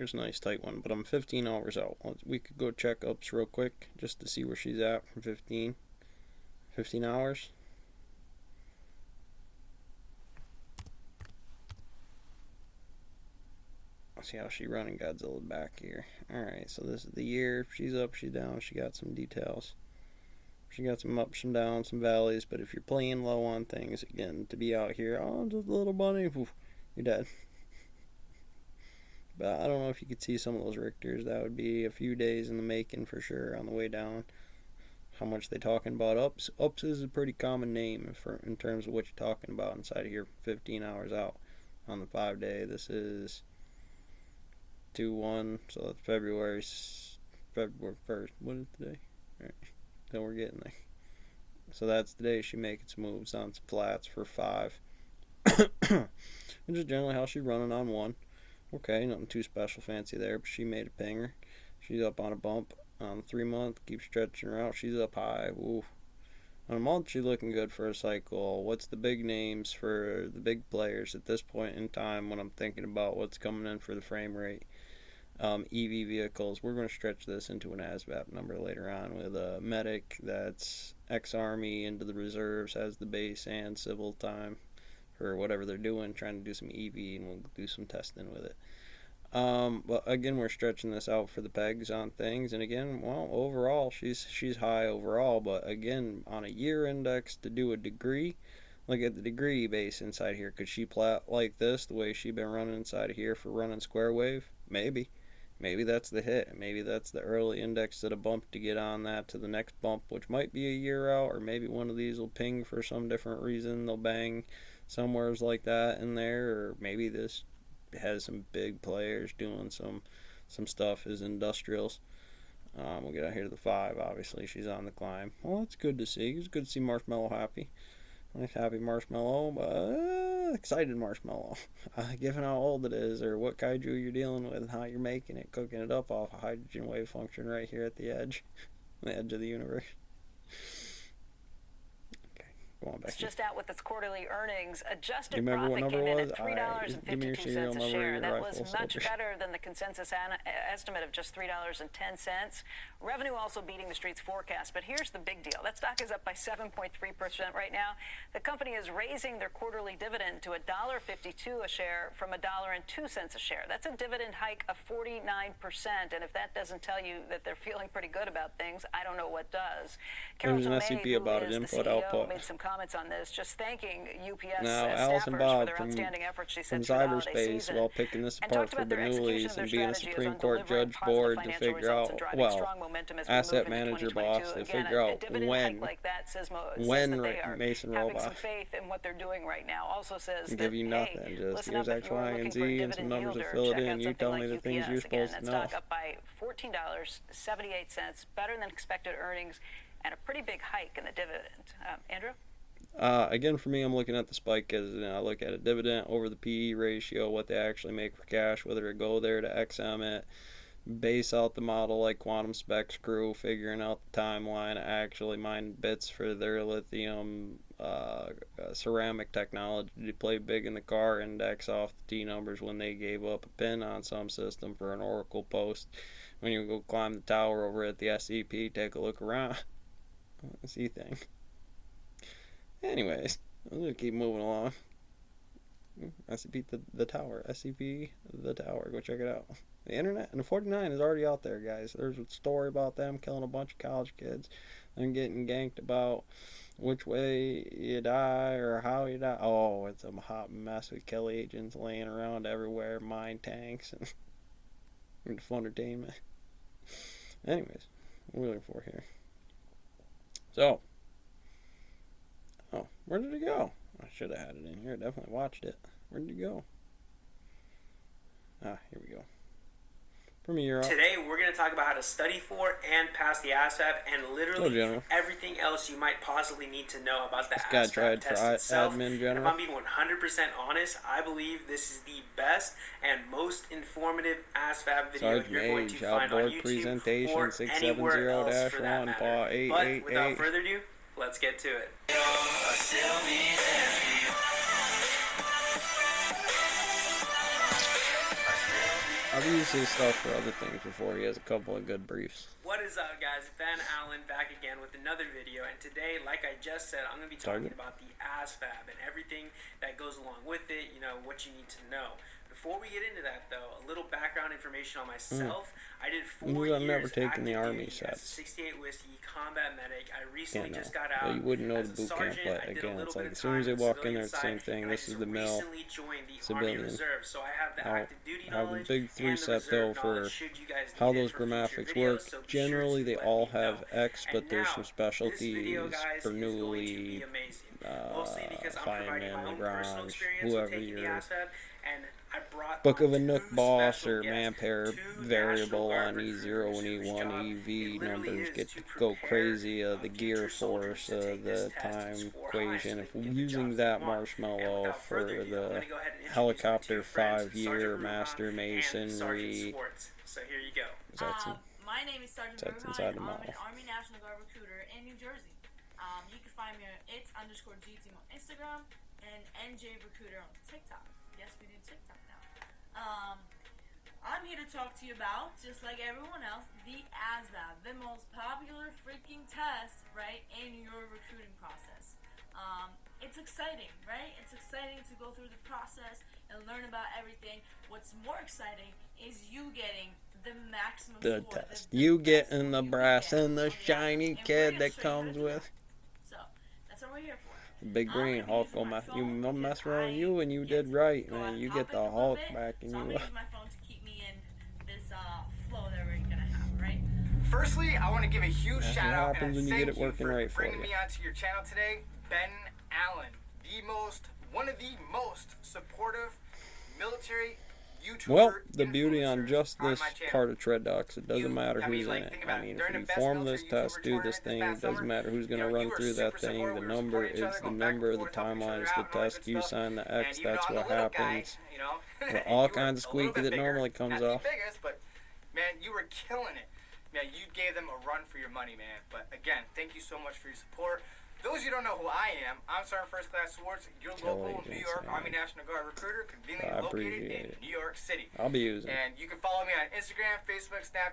Here's a nice tight one, but I'm 15 hours out. We could go checkups real quick just to see where she's at from 15 hours. Let's see how she running Godzilla back here. Alright, so this is the year. She's up, she's down. She got some details. She got some ups, some downs, some valleys. But if you're playing low on things, again, to be out here, oh, just a little bunny, oof, you're dead. But I don't know if you could see some of those Richters. That would be a few days in the making for sure on the way down. How much they talking about ups? Ups is a pretty common name in terms of what you're talking about inside of here. 15 hours out on the 5 day. This is 2-1, so that's February 1st. What is today? Alright, then we're getting there. So that's the day she making some moves on some flats for 5. Which is generally how she's running on 1. Okay, nothing too special fancy there, but she made a pinger. She's up on a bump on the 3 month. Keep stretching her out. She's up high. Ooh. On a month, she's looking good for a cycle. What's the big names for the big players at this point in time when I'm thinking about what's coming in for the frame rate? EV vehicles. We're going to stretch this into an asvab number later on with a medic that's ex-army into the reserves, has the base and civil time for whatever they're doing, trying to do some EV, and we'll do some testing with it. But again, we're stretching this out for the pegs on things, and again, well, overall, she's high overall, but again, on a year index to do a degree, look at the degree base inside here. Could she plat like this, the way she been running inside of here for running square wave? Maybe. Maybe that's the hit. Maybe that's the early index to the bump to get on that to the next bump, which might be a year out, or maybe one of these will ping for some different reason. They'll bang somewheres like that in there, or maybe this has some big players doing some stuff as industrials. We'll get out here to the 5. Obviously, she's on the climb. Well, that's good to see. It's good to see Marshmallow happy. Nice happy Marshmallow, but excited Marshmallow. Given how old it is, or what kaiju you're dealing with, and how you're making it, cooking it up off a hydrogen wave function right here at the edge of the universe. It's just out with its quarterly earnings. Adjusted profit came in at $3.52 a share. That was much better than the consensus estimate of just $3.10. Revenue also beating the street's forecast. But here's the big deal. That stock is up by 7.3% right now. The company is raising their quarterly dividend to $1.52 a share from $1.02 a share. That's a dividend hike of 49%. And if that doesn't tell you that they're feeling pretty good about things, I don't know what does. There's an SCP about it, input, output. Made some comments on this, just thanking UPS now, staffers for their outstanding efforts. She said from cyberspace, while picking this apart for Bernoulli's and being a Supreme Court judge board to figure out, well, asset manager boss to figure out when Mason Robot faith in what they're doing right now. Also says that, give you nothing, just here's X, Y, and Z and some numbers to fill it in. You tell me the things you're supposed to know. Stock up by $14.78, better than expected earnings, and a pretty big hike in the dividend. Andrew? Again, for me, I'm looking at the spike as I look at a dividend over the PE ratio, what they actually make for cash, whether it go there to XM it, base out the model like Quantum Specs crew, figuring out the timeline, actually mine bits for their lithium ceramic technology to play big in the car index off the T numbers when they gave up a pin on some system for an Oracle post. When you go climb the tower over at the SCP, take a look around. See thing. Anyways, I'm going to keep moving along. SCP the tower. SCP the tower. Go check it out. The internet and the 49 is already out there, guys. There's a story about them killing a bunch of college kids and getting ganked about which way you die or how you die. Oh, it's a hot mess with kill agents laying around everywhere, mine tanks, and funtertainment. Anyways, what are we looking for here? So, oh, where did it go? I should have had it in here. Definitely watched it. Where did it go? Ah, here we go. From Europe. Today, we're going to talk about how to study for and pass the ASVAB and literally everything else you might possibly need to know about the ASVAB test itself. Admin and if I'm being 100% honest, I believe this is the best and most informative ASVAB video you're going to find on YouTube or anywhere else for that matter. But without further ado, let's get to it. I've used his stuff for other things before. He has a couple of good briefs. What is up, guys? Ben Allen back again with another video, and today, like I just said, I'm going to be talking about the asvab and everything that goes along with it, you know, what you need to know. Before we get into that, though, a little background information on myself. I did 4 years never taken the Army as a sets. 68 whiskey combat medic. I recently just got Yeah, out. you wouldn't know as the a boot camp, sergeant. but again, it's like as soon as they walk in there, it's the same thing. This is the mill, civilian. Reserve, so I have the active duty I have a knowledge big and the 3-set reserve though for knowledge should you guys how need it those for future graphics videos, work. so be Generally, sure they to all let me have know. X, but And there's now, some this specialties video, guys, for is going to newly be amazing. Mostly because I'm providing firemen, my own Lagrange, personal experience with whoever taking the your asvab, and I brought Book of a on Nook two boss special or guests, man pair two variable National Guard on E0 and recruiters whose E1 job EV it literally numbers is get to go prepare crazy. The gear future soldiers force, to take this the test and time score high equation. so If they we're can get the using jobs that they want. And marshmallow without for further ado, I'm the going to go ahead and introduce my helicopter two friends, 5-year Sergeant master Bruhan and Sergeant masonry, Swartz. So here you go. My name is Sergeant that's Bruhan. inside the I'm mall. an Army National Guard recruiter in New Jersey. You can find me on its_G-Team on Instagram and NJ Recruiter on TikTok. Yes, we do TikTok now. I'm here to talk to you about, just like everyone else, the asvab, the most popular freaking test, right, in your recruiting process. It's exciting, right? It's exciting to go through the process and learn about everything. What's more exciting is you getting the maximum The score, test. You getting the brass and the shiny kid that comes with. So, that's what we're here for. The big green Hulk will mess around you, and you did right, man. You get the Hulk back and so I'm you. gonna use my phone to keep me in this flow that we're gonna have, right? Firstly, I want to give a huge That's shout what out happens and when you thank get it you working for right for bringing you. me onto your channel today, Ben Allen, one of the most supportive military YouTuber. Well, the beauty on influencers just on this my channel. part of Tread Docs, it doesn't You- matter I mean, who's like, in think it. about I mean, during if you the best form this military test, YouTuber do this tournament thing, this it past doesn't summer, matter who's going to you run were through super that thing. supportive. The We were number supporting each is other, the going back and number, the forth, helping each timeline other is out the and all that test. good You stuff. sign the X, And you that's know, what I'm a little guy, happens. you know? All You were kinds of a little squeaky bit that bigger, normally comes not off. the biggest, but man, you were killing it. Man, you gave them a run for your money, man. But again, thank you so much for your support. Those of you who don't know who I am, I'm Sergeant First Class Swartz, your local New York Army National Guard recruiter, conveniently located in New York City. I'll be using it. And you can follow me on Instagram, Facebook, Snapchat.